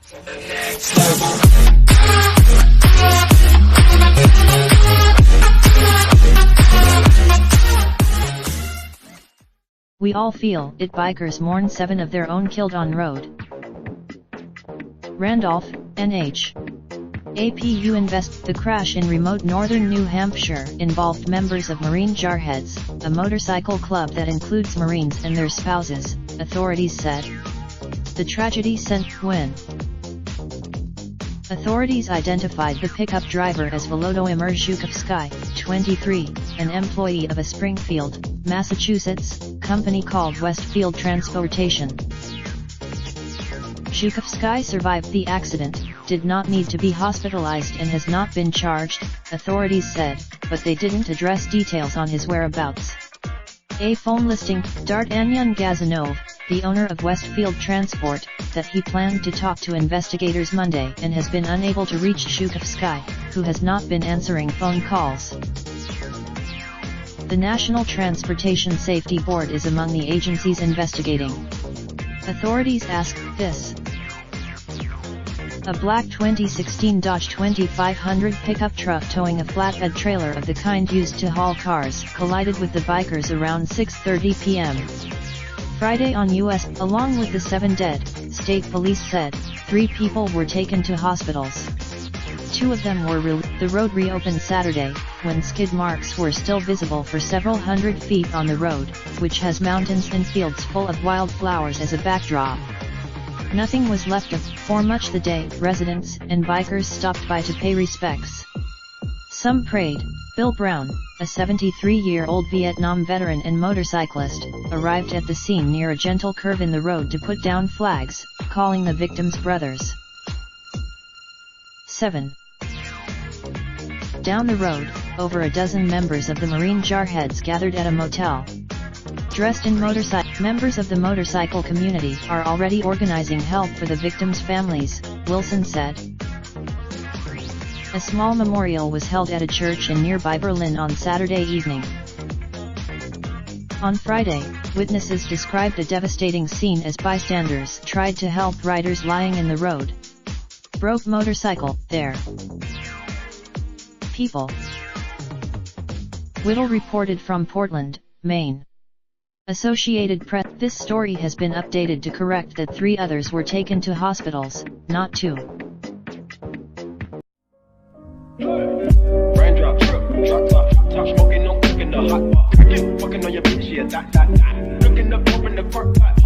We all feel it. Bikers mourn 7 of their own killed on road. Randolph, NH. APU invest. The crash in remote northern New Hampshire involved members of Marine Jarheads, a motorcycle club that includes Marines and their spouses, authorities said. The tragedy sent when authorities identified the pickup driver as Volodymyr Zhukovsky, 23, an employee of a Springfield, Massachusetts, company called Westfield Transportation. Zhukovsky survived the accident, did not need to be hospitalized and has not been charged, authorities said, but they didn't address details on his whereabouts. A phone listing, D'Artagnan Gazanov, the owner of Westfield Transport, that he planned to talk to investigators Monday and has been unable to reach Zhukovsky, who has not been answering phone calls. The National Transportation Safety Board is among the agencies investigating. Authorities asked this. A black 2016 Dodge 2500 pickup truck towing a flatbed trailer of the kind used to haul cars collided with the bikers around 6:30 p.m. Friday on U.S. Along with the 7 dead, state police said, 3 people were taken to hospitals. 2 of them were released. The road reopened Saturday, when skid marks were still visible for several hundred feet on the road, which has mountains and fields full of wildflowers as a backdrop. Nothing was left of, for much the day. Residents and bikers stopped by to pay respects. Some prayed. Bill Brown, a 73-year-old Vietnam veteran and motorcyclist, arrived at the scene near a gentle curve in the road to put down flags, calling the victims brothers. 7. Down the road, over a dozen members of the Marine Jarheads gathered at a motel. Dressed in motorcycle, members of the motorcycle community are already organizing help for the victims' families, Wilson said. A small memorial was held at a church in nearby Berlin on Saturday evening. On Friday, witnesses described a devastating scene as bystanders tried to help riders lying in the road. Broke motorcycle, there. People. Whittle reported from Portland, Maine. Associated Press. This story has been updated to correct that 3 others were taken to hospitals, not 2. Raindrop, truck top smoking, no cooking the hot pot. Fucking on your bitch, yeah, that. Looking up, open the park pot.